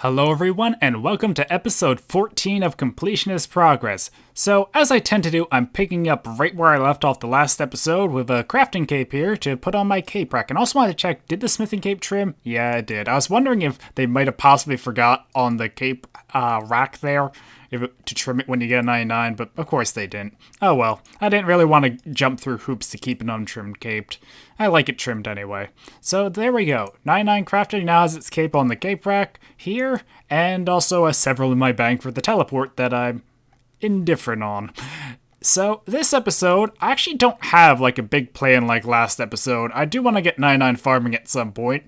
Hello everyone, and welcome to episode 14 of Completionist Progress. So, as I tend to do, I'm picking up right where I left off the last episode with a crafting cape here to put on my cape rack. And also wanted to check, did the smithing cape trim? Yeah, it did. I was wondering if they might have possibly forgot on the cape rack there to trim it when you get a 99, but of course they didn't. Oh well, I didn't really want to jump through hoops to keep an untrimmed cape. I like it trimmed anyway. So there we go. 99 crafting now has its cape on the cape rack here, and also several in my bank for the teleport that I'm indifferent on. So this episode, I actually don't have like a big plan like last episode. I do want to get 99 farming at some point,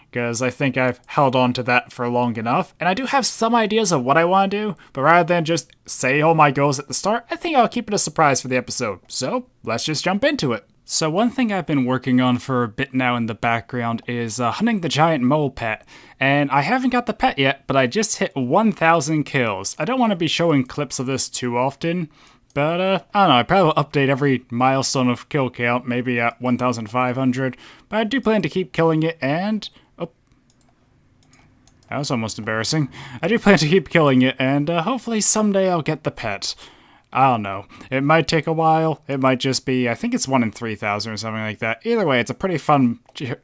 because I think I've held on to that for long enough, and I do have some ideas of what I want to do, but rather than just say all my goals at the start, I think I'll keep it a surprise for the episode. So let's just jump into it. So one thing I've been working on for a bit now in the background is hunting the giant mole pet, and I haven't got the pet yet, but I just hit 1,000 kills. I don't want to be showing clips of this too often, but I don't know, I probably will update every milestone of kill count, maybe at 1,500, but I do plan to keep killing it, and that was almost embarrassing. I do plan to keep killing it, and hopefully someday I'll get the pet. I don't know. It might take a while. It might just be, I think it's 1 in 3,000 or something like that. Either way, it's a pretty fun,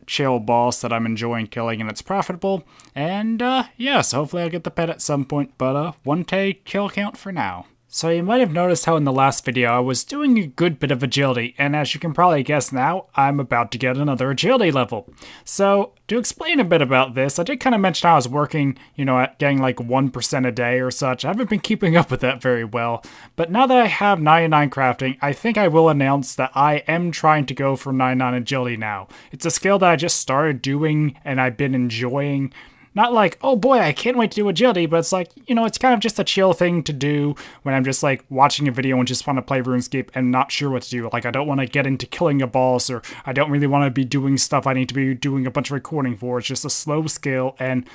chill boss that I'm enjoying killing, and it's profitable. And, yes, hopefully I'll get the pet at some point, but 1K kill count for now. So you might have noticed how in the last video I was doing a good bit of agility, and as you can probably guess now, I'm about to get another agility level. So, to explain a bit about this, I did kind of mention I was working, at getting like 1% a day or such. I haven't been keeping up with that very well, but now that I have 99 crafting, I think I will announce that I am trying to go for 99 agility now. It's a skill that I just started doing, and I've been enjoying. Not like, oh boy, I can't wait to do agility, but it's like, it's kind of just a chill thing to do when I'm just like watching a video and just want to play RuneScape and not sure what to do. Like, I don't want to get into killing a boss, or I don't really want to be doing stuff I need to be doing a bunch of recording for. It's just a slow skill, and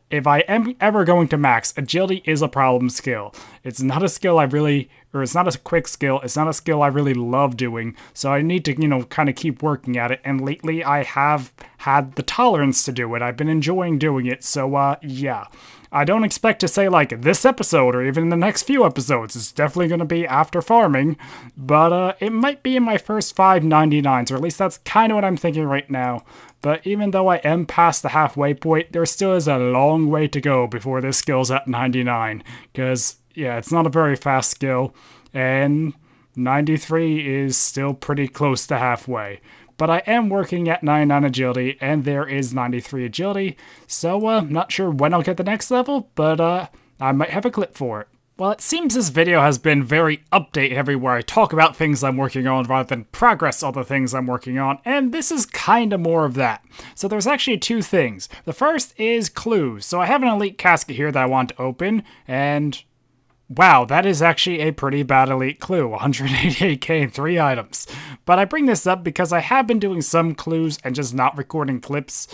if I am ever going to max, agility is a problem skill. It's not a skill it's not a quick skill, it's not a skill I really love doing, so I need to, kind of keep working at it, and lately I have had the tolerance to do it. I've been enjoying doing it, so, yeah. I don't expect to say, like, this episode, or even the next few episodes. It's definitely going to be after farming, but, it might be in my first 5 99s, or at least that's kind of what I'm thinking right now. But even though I am past the halfway point, there still is a long way to go before this skill's at 99, because, yeah, it's not a very fast skill, and 93 is still pretty close to halfway. But I am working at 99 agility, and there is 93 agility, so not sure when I'll get the next level, but I might have a clip for it. Well, it seems this video has been very update heavy, where I talk about things I'm working on rather than progress on the things I'm working on, and this is kinda more of that. So there's actually two things. The first is clues. So I have an elite casket here that I want to open, and wow, that is actually a pretty bad elite clue, 188k and 3 items. But I bring this up because I have been doing some clues and just not recording clips,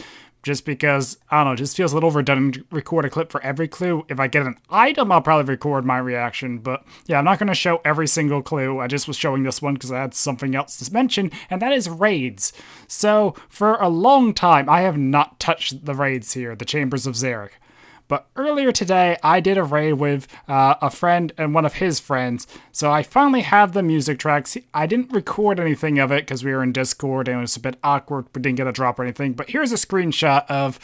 just because, I don't know, it just feels a little overdone to record a clip for every clue. If I get an item, I'll probably record my reaction, but yeah, I'm not going to show every single clue. I just was showing this one because I had something else to mention, and that is raids. So, for a long time, I have not touched the raids here, the Chambers of Xeric. But earlier today, I did a raid with a friend and one of his friends, so I finally have the music tracks. I didn't record anything of it because we were in Discord and it was a bit awkward. We didn't get a drop or anything, but here's a screenshot of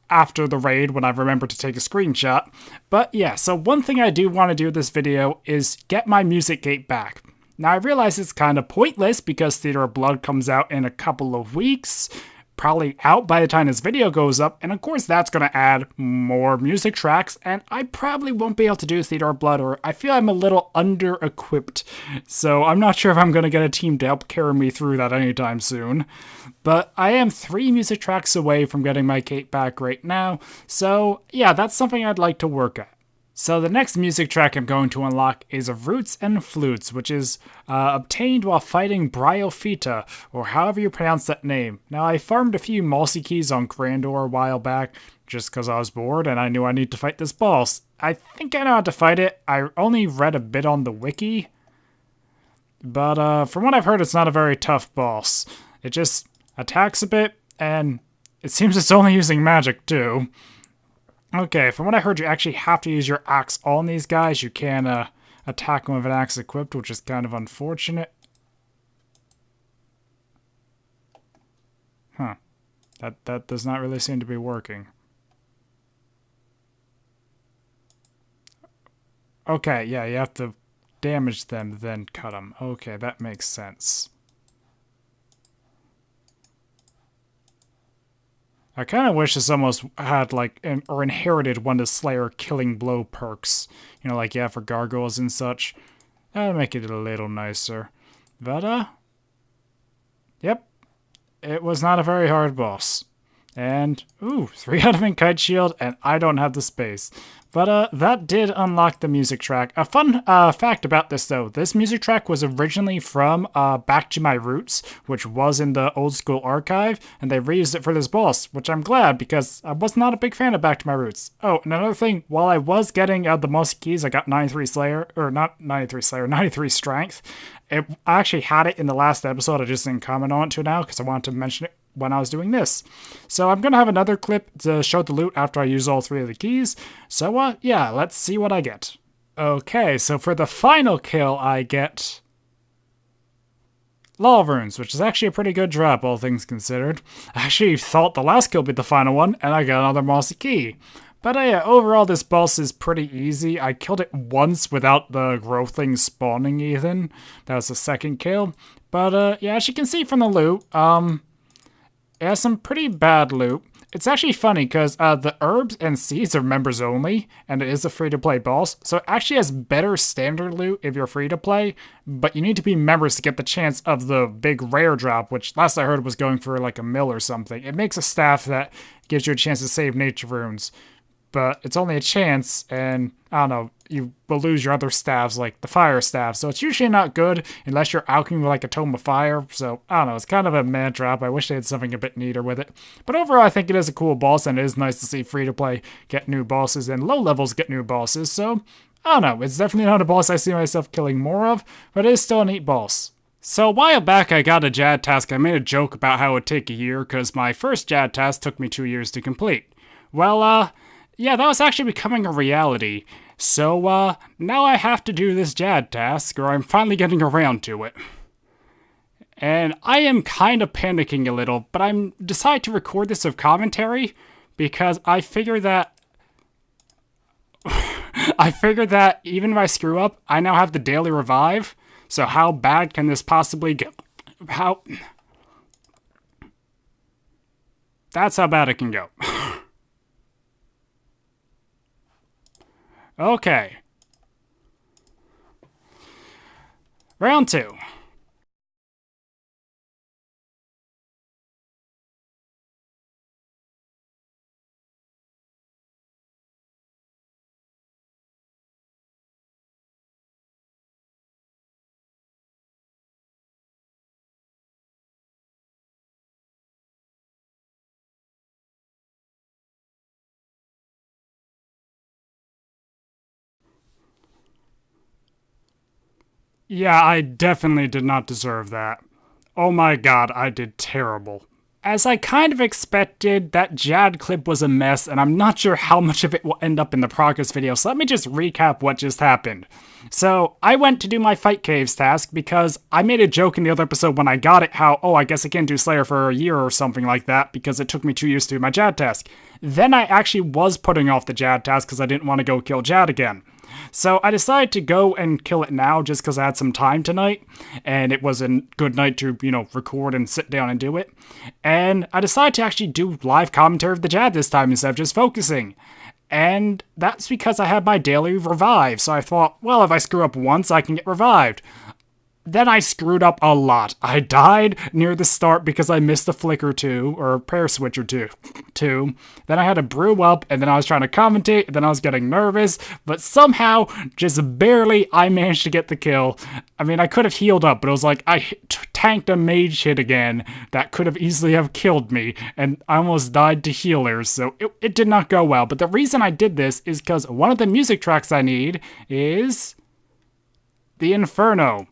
after the raid when I remembered to take a screenshot. But yeah, so one thing I do want to do with this video is get my music gate back. Now I realize it's kind of pointless because Theater of Blood comes out in a couple of weeks, probably out by the time this video goes up, and of course that's going to add more music tracks, and I probably won't be able to do Theater of Blood, or I feel I'm a little under-equipped, so I'm not sure if I'm going to get a team to help carry me through that anytime soon. But I am 3 music tracks away from getting my cape back right now, so yeah, that's something I'd like to work at. So the next music track I'm going to unlock is Roots and Flutes, which is obtained while fighting Bryophyta, or however you pronounce that name. Now, I farmed a few Mossy Keys on Grandor a while back, just because I was bored and I knew I need to fight this boss. I think I know how to fight it. I only read a bit on the wiki, but from what I've heard, it's not a very tough boss. It just attacks a bit, and it seems it's only using magic too. Okay, from what I heard, you actually have to use your axe on these guys. You can't attack them with an axe equipped, which is kind of unfortunate. Huh. That does not really seem to be working. Okay, yeah, you have to damage them, then cut them. Okay, that makes sense. I kind of wish this almost had, like, or inherited one of the Slayer killing blow perks. You know, like, yeah, for gargoyles and such. That'd make it a little nicer. But, yep. It was not a very hard boss. And, ooh, 3 out of Kite Shield, and I don't have the space. But, that did unlock the music track. A fun fact about this, though. This music track was originally from Back to My Roots, which was in the Old School archive, and they reused it for this boss, which I'm glad, because I was not a big fan of Back to My Roots. Oh, and another thing, while I was getting the Mossy Keys, I got 93 Slayer, or not 93 Slayer, 93 Strength. I actually had it in the last episode, I just didn't comment on it to now, because I wanted to mention it when I was doing this. So I'm going to have another clip to show the loot after I use all 3 of the keys. So, yeah, let's see what I get. Okay, so for the final kill, I get Law Runes, which is actually a pretty good drop, all things considered. I actually thought the last kill would be the final one, and I got another Mossy Key. But yeah, overall, this boss is pretty easy. I killed it once without the growth thing spawning even. That was the second kill. But, yeah, as you can see from the loot, it has some pretty bad loot. It's actually funny because the herbs and seeds are members only, and it is a free-to-play boss, so it actually has better standard loot if you're free-to-play, but you need to be members to get the chance of the big rare drop, which last I heard was going for like a mil or something. It makes a staff that gives you a chance to save nature runes, but it's only a chance, and I don't know, you will lose your other staffs, like the fire staff, so it's usually not good unless you're alcheming with like a tome of fire, so I don't know, it's kind of a mad drop. I wish they had something a bit neater with it, but overall I think it is a cool boss, and it is nice to see free-to-play get new bosses and low levels get new bosses, so I don't know, it's definitely not a boss I see myself killing more of, but it is still a neat boss. So a while back I got a Jad task. I made a joke about how it would take a year, because my first Jad task took me 2 years to complete. Well, yeah, that was actually becoming a reality. So, now I have to do this Jad task, or I'm finally getting around to it. And I am kind of panicking a little, but I'm decided to record this with commentary, because I figure that even if I screw up, I now have the daily revive, so how bad can this possibly go? That's how bad it can go. Okay. Round 2. Yeah, I definitely did not deserve that. Oh my god, I did terrible. As I kind of expected, that Jad clip was a mess, and I'm not sure how much of it will end up in the progress video, so let me just recap what just happened. So, I went to do my Fight Caves task because I made a joke in the other episode when I got it how, oh, I guess I can't do Slayer for a year or something like that because it took me 2 years to do my Jad task. Then I actually was putting off the Jad task because I didn't want to go kill Jad again. So I decided to go and kill it now just because I had some time tonight, and it was a good night to, record and sit down and do it. And I decided to actually do live commentary of the Jad this time instead of just focusing. And that's because I had my daily revive, so I thought, well, if I screw up once, I can get revived. Then I screwed up a lot. I died near the start because I missed a flick or two, or a prayer switch or two. Then I had to brew up, and then I was trying to commentate, and then I was getting nervous, but somehow, just barely, I managed to get the kill. I mean, I could have healed up, but it was like, I tanked a mage hit again that could have easily have killed me, and I almost died to healers, so it did not go well. But the reason I did this is because one of the music tracks I need is the Inferno.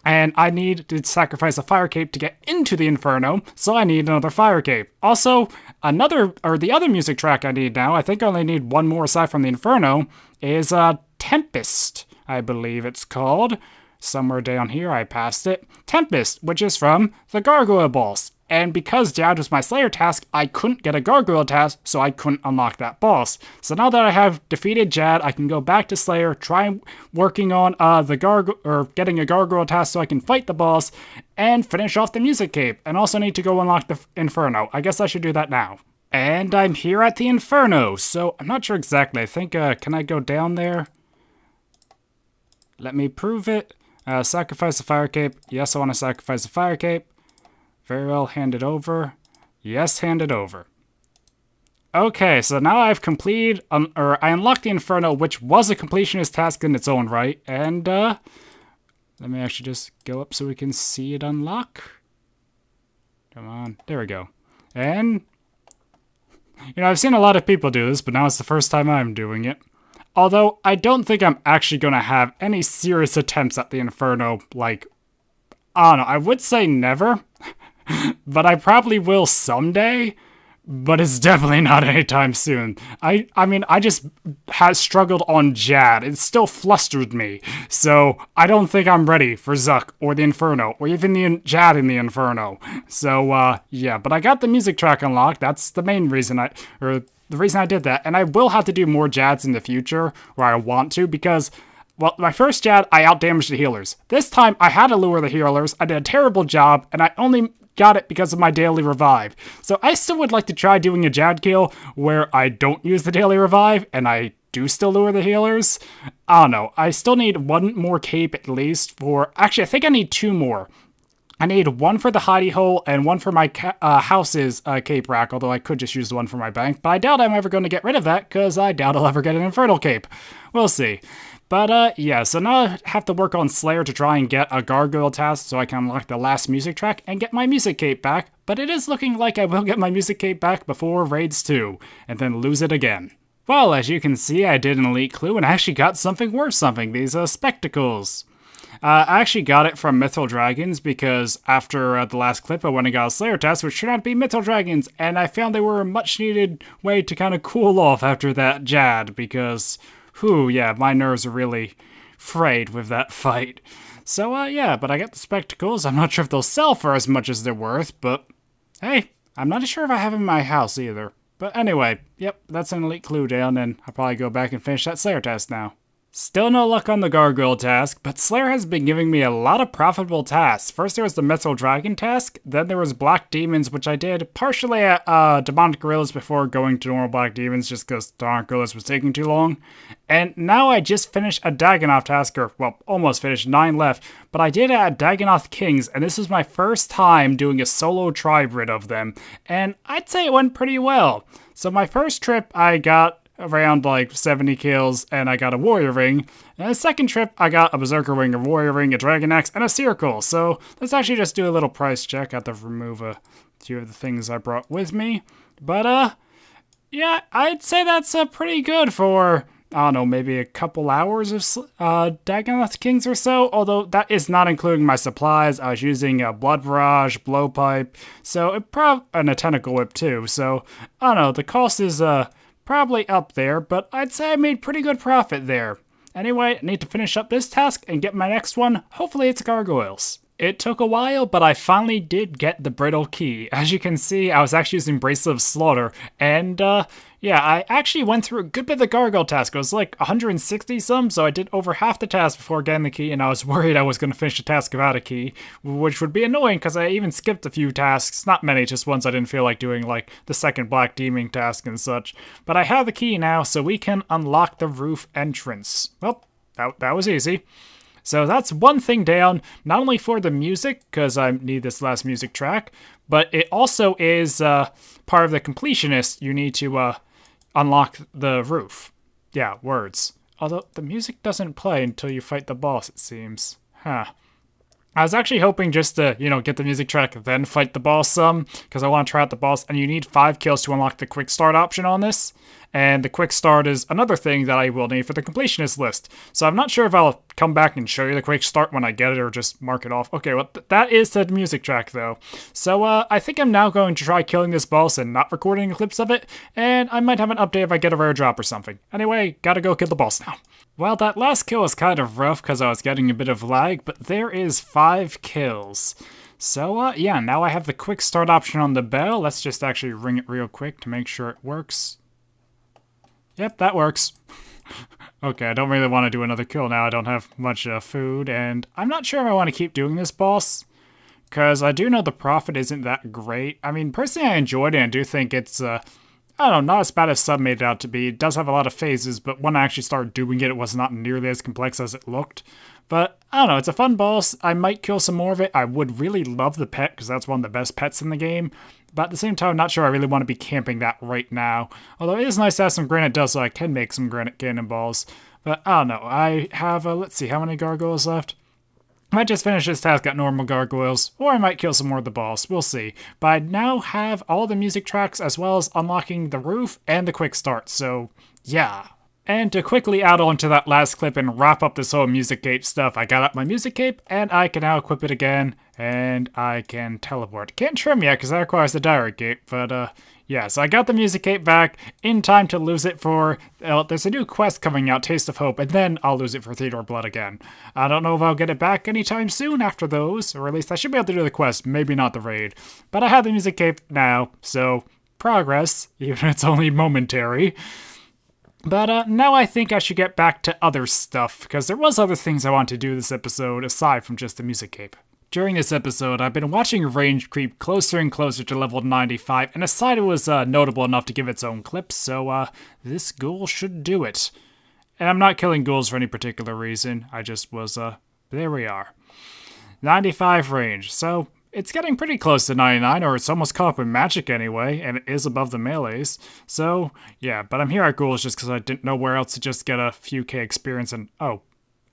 And I need to sacrifice a fire cape to get into the Inferno, so I need another fire cape. Also, the other music track I need now, I think I only need one more aside from the Inferno, is Tempest, I believe it's called. Somewhere down here, I passed it. Tempest, which is from the Gargoyle boss. And because Jad was my Slayer task, I couldn't get a Gargoyle task, so I couldn't unlock that boss. So now that I have defeated Jad, I can go back to Slayer, try working on getting a Gargoyle task so I can fight the boss, and finish off the music cape. And also need to go unlock the Inferno. I guess I should do that now. And I'm here at the Inferno, so I'm not sure exactly. I think, can I go down there? Let me prove it. Sacrifice the fire cape. Yes, I want to sacrifice the fire cape. Very well, hand it over. Yes, hand it over. Okay, so now I've completed, I unlocked the Inferno, which was a completionist task in its own right. And, let me actually just go up so we can see it unlock. Come on, there we go. And, I've seen a lot of people do this, but now it's the first time I'm doing it. Although, I don't think I'm actually going to have any serious attempts at the Inferno, like, I don't know, I would say never. But I probably will someday, but it's definitely not anytime soon. I mean, I just have struggled on Jad. It still flustered me. So I don't think I'm ready for Zuck or the Inferno or even the Jad in the Inferno. So, yeah, but I got the music track unlocked. That's the main reason the reason I did that. And I will have to do more Jads in the future, or I want to, because, well, my first Jad, I outdamaged the healers. This time, I had to lure the healers. I did a terrible job, and I only got it because of my daily revive. So I still would like to try doing a Jad kill where I don't use the daily revive and I do still lure the healers. I don't know. I still need one more cape at least for... Actually, I think I need two more. I need one for the hidey hole and one for my house's cape rack, although I could just use the one for my bank. But I doubt I'm ever going to get rid of that because I doubt I'll ever get an infernal cape. We'll see. But, yeah, so now I have to work on Slayer to try and get a Gargoyle task so I can unlock the last music track and get my music cape back, but it is looking like I will get my music cape back before Raids 2, and then lose it again. Well, as you can see, I did an elite clue and I actually got something worth something, these spectacles. I actually got it from Mythal Dragons because after the last clip I went and got a Slayer task, which turned out to be Mythal Dragons, and I found they were a much needed way to kind of cool off after that Jad, because... Whew, yeah, my nerves are really frayed with that fight. So, yeah, but I got the spectacles. I'm not sure if they'll sell for as much as they're worth, but hey, I'm not sure if I have them in my house either. But anyway, yep, that's an elite clue down, and I'll probably go back and finish that Slayer task now. Still no luck on the Gargoyle task, but Slayer has been giving me a lot of profitable tasks. First there was the Mythal Dragon task, then there was Black Demons, which I did partially at Demonic Gorillas before going to normal Black Demons, just because Demonic Gorillas was taking too long. And now I just finished a Dagonoth task, or, well, almost finished, 9 left, but I did it at Dagonoth Kings, and this was my first time doing a solo tribe rid of them, and I'd say it went pretty well. So my first trip, I got around like 70 kills, and I got a warrior ring. And the second trip, I got a berserker ring, a warrior ring, a dragon axe, and a circle. So let's actually just do a little price check. I have to remove a few of the things I brought with me. But, yeah, I'd say that's pretty good for, I don't know, maybe a couple hours of Dagonoth Kings or so. Although that is not including my supplies. I was using a Blood Barrage, Blowpipe, so and a Tentacle Whip too. So, I don't know, the cost is, probably up there, but I'd say I made pretty good profit there. Anyway, I need to finish up this task and get my next one. Hopefully it's Gargoyles. It took a while, but I finally did get the Brittle Key. As you can see, I was actually using Bracelet of Slaughter, and yeah, I actually went through a good bit of the Gargoyle task. It was like 160 some, so I did over half the task before getting the key, and I was worried I was going to finish the task without a key, which would be annoying because I even skipped a few tasks. Not many, just ones I didn't feel like doing, like the second Black Demon task and such. But I have the key now, so we can unlock the roof entrance. Well, that was easy. So that's one thing down, not only for the music, because I need this last music track, but it also is part of the completionist. You need to unlock the roof. Yeah, words. Although the music doesn't play until you fight the boss, it seems. Huh. I was actually hoping just to, get the music track, then fight the boss some, because I want to try out the boss, and you need 5 kills to unlock the quick start option on this. And the quick start is another thing that I will need for the completionist list. So I'm not sure if I'll come back and show you the quick start when I get it or just mark it off. Okay, well, that is the music track though. So I think I'm now going to try killing this boss and not recording clips of it, and I might have an update if I get a rare drop or something. Anyway, gotta go kill the boss now. Well, that last kill was kind of rough because I was getting a bit of lag, but there is 5 kills. So, yeah, now I have the quick start option on the bell. Let's just actually ring it real quick to make sure it works. Yep, that works. Okay, I don't really want to do another kill now. I don't have much food, and I'm not sure if I want to keep doing this boss, because I do know the profit isn't that great. I mean, personally, I enjoyed it and do think it's, I don't know, not as bad as some made it out to be. It does have a lot of phases, but when I actually started doing it, it was not nearly as complex as it looked. But, I don't know, it's a fun boss. I might kill some more of it. I would really love the pet, because that's one of the best pets in the game. But at the same time, I'm not sure I really want to be camping that right now. Although it is nice to have some granite dust, so I can make some granite cannonballs. But, I don't know, I have, let's see, how many gargoyles left? I might just finish this task at normal gargoyles, or I might kill some more of the boss, we'll see. But I now have all the music tracks as well as unlocking the roof and the quick start, so yeah. And to quickly add on to that last clip and wrap up this whole music cape stuff, I got up my music cape, and I can now equip it again, and I can teleport. Can't trim yet, because that requires the diary cape, but yeah, so I got the music cape back in time to lose it for, there's a new quest coming out, Taste of Hope, and then I'll lose it for Theodore Blood again. I don't know if I'll get it back anytime soon after those, or at least I should be able to do the quest, maybe not the raid. But I have the music cape now, so progress, even if it's only momentary. But now I think I should get back to other stuff, because there was other things I wanted to do this episode aside from just the music cape. During this episode, I've been watching range creep closer and closer to level 95, and decided it was notable enough to give its own clip, so this ghoul should do it. And I'm not killing ghouls for any particular reason, I just was, there we are. 95 range, so it's getting pretty close to 99, or it's almost caught up with magic anyway, and it is above the melees. So, yeah, but I'm here at ghouls just because I didn't know where else to just get a few K experience, and oh,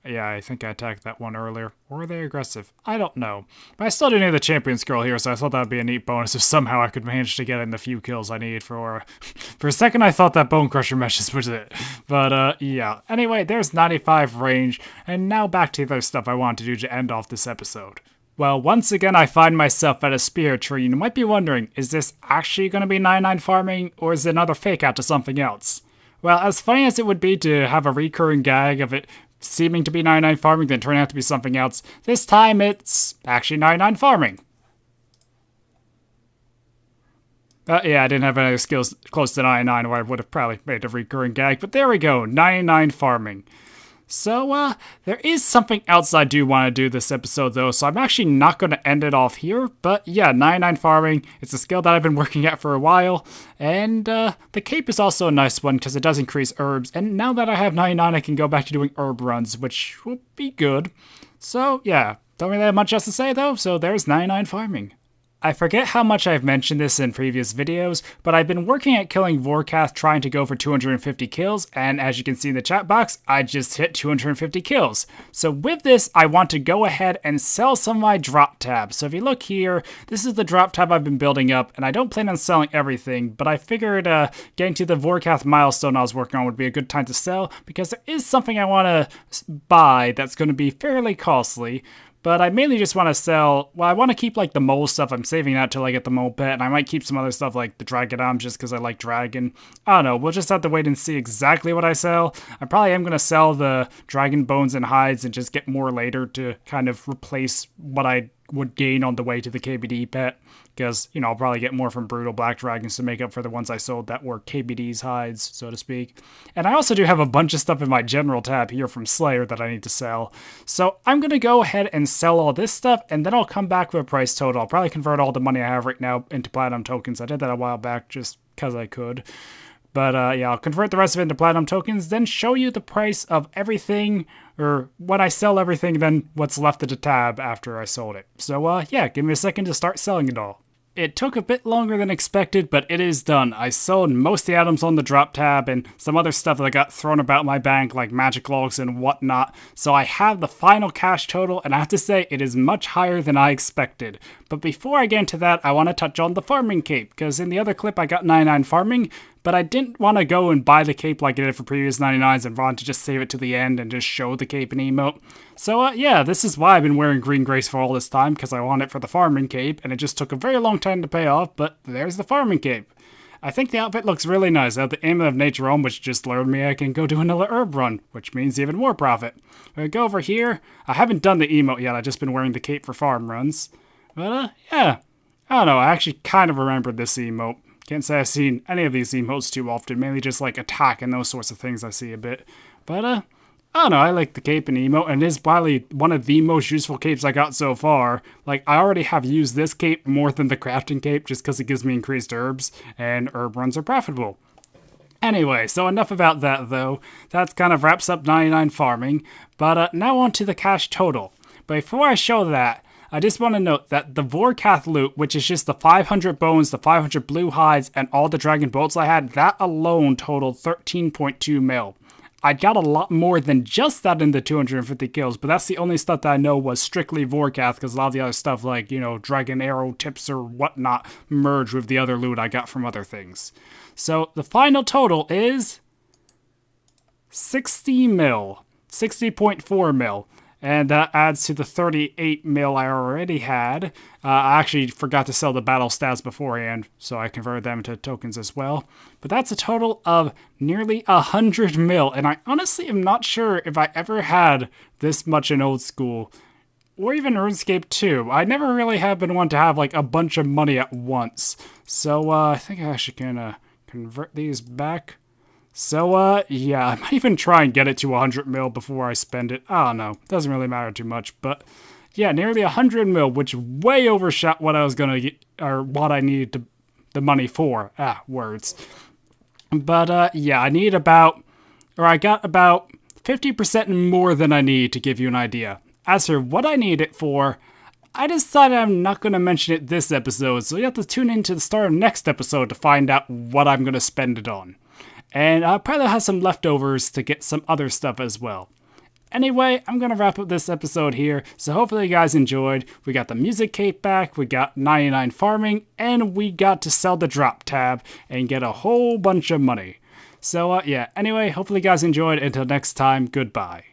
yeah, I think I attacked that one earlier. Or were they aggressive? I don't know. But I still do need the champion scroll here, so I thought that would be a neat bonus if somehow I could manage to get in the few kills I need for... For a second, I thought that Bone Crusher Meshes was it. But, yeah. Anyway, there's 95 range, and now back to the other stuff I wanted to do to end off this episode. Well, once again, I find myself at a spear tree, and you might be wondering, is this actually going to be 99 farming, or is it another fake out to something else? Well, as funny as it would be to have a recurring gag of it seeming to be 99 farming, then turning out to be something else, this time it's actually 99 farming. Yeah, I didn't have any skills close to 99, or I would have probably made a recurring gag, but there we go, 99 farming. So, there is something else I do want to do this episode, though, so I'm actually not going to end it off here, but yeah, 99 farming, it's a skill that I've been working at for a while, and, the cape is also a nice one, because it does increase herbs, and now that I have 99, I can go back to doing herb runs, which will be good. So, yeah, don't really have much else to say, though, so there's 99 farming. I forget how much I've mentioned this in previous videos, but I've been working at killing Vorkath trying to go for 250 kills, and as you can see in the chat box, I just hit 250 kills. So with this, I want to go ahead and sell some of my drop tabs. So if you look here, this is the drop tab I've been building up, and I don't plan on selling everything, but I figured getting to the Vorkath milestone I was working on would be a good time to sell, because there is something I want to buy that's going to be fairly costly. But I mainly just want to sell, well, I want to keep, like, the mole stuff. I'm saving that till I get the mole pet, and I might keep some other stuff, like the dragon arm, just because I like dragon. I don't know, we'll just have to wait and see exactly what I sell. I probably am going to sell the dragon bones and hides and just get more later to kind of replace what I would gain on the way to the KBD pet, because, you know, I'll probably get more from Brutal Black Dragons to make up for the ones I sold that were KBD's hides, so to speak. And I also do have a bunch of stuff in my general tab here from Slayer that I need to sell. So I'm going to go ahead and sell all this stuff, and then I'll come back with a price total. I'll probably convert all the money I have right now into platinum tokens. I did that a while back just because I could. But yeah, I'll convert the rest of it into platinum tokens, then show you the price of everything, or when I sell everything, then what's left of the tab after I sold it. So yeah, give me a second to start selling it all. It took a bit longer than expected, but it is done. I sold most of the items on the drop tab and some other stuff that got thrown about my bank, like magic logs and whatnot. So I have the final cash total, and I have to say it is much higher than I expected. But before I get into that, I want to touch on the farming cape, because in the other clip I got 99 farming, but I didn't want to go and buy the cape like I did for previous 99s and want to just save it to the end and just show the cape and emote. So yeah, this is why I've been wearing green grace for all this time, because I want it for the farming cape, and it just took a very long time to pay off, but there's the farming cape. I think the outfit looks really nice. I have the Amulet of Nature on, which just lured me I can go do another herb run, which means even more profit. I go over here. I haven't done the emote yet, I've just been wearing the cape for farm runs. But yeah, I don't know, I actually kind of remembered this emote. Can't say I've seen any of these emotes too often, mainly just like attack and those sorts of things I see a bit. But I don't know, I like the cape and emote, and it is probably one of the most useful capes I got so far. Like, I already have used this cape more than the crafting cape just because it gives me increased herbs, and herb runs are profitable. Anyway, so enough about that though. That kind of wraps up 99 farming, but now on to the cash total. But before I show that, I just want to note that the Vorkath loot, which is just the 500 bones, the 500 blue hides, and all the dragon bolts I had, that alone totaled 13.2 mil. I got a lot more than just that in the 250 kills, but that's the only stuff that I know was strictly Vorkath, because a lot of the other stuff like, you know, dragon arrow tips or whatnot merged with the other loot I got from other things. So the final total is 60 mil, 60.4 mil. And that adds to the 38 mil I already had. I actually forgot to sell the battle stats beforehand, so I converted them to tokens as well. But that's a total of nearly 100 mil, and I honestly am not sure if I ever had this much in Old School, or even RuneScape 2. I never really have been one to have like a bunch of money at once. So I think I actually can convert these back. So, yeah, I might even try and get it to 100 mil before I spend it. I don't know. Doesn't really matter too much, but yeah, nearly 100 mil, which way overshot what I was gonna get, or what I needed the money for. Words. But, yeah, I got about 50% more than I need to give you an idea. As for what I need it for, I decided I'm not going to mention it this episode, so you have to tune into the start of next episode to find out what I'm going to spend it on. And I'll probably have some leftovers to get some other stuff as well. Anyway, I'm going to wrap up this episode here, so hopefully you guys enjoyed. We got the music cape back, we got 99 farming, and we got to sell the drop tab and get a whole bunch of money. So yeah, anyway, hopefully you guys enjoyed. Until next time, goodbye.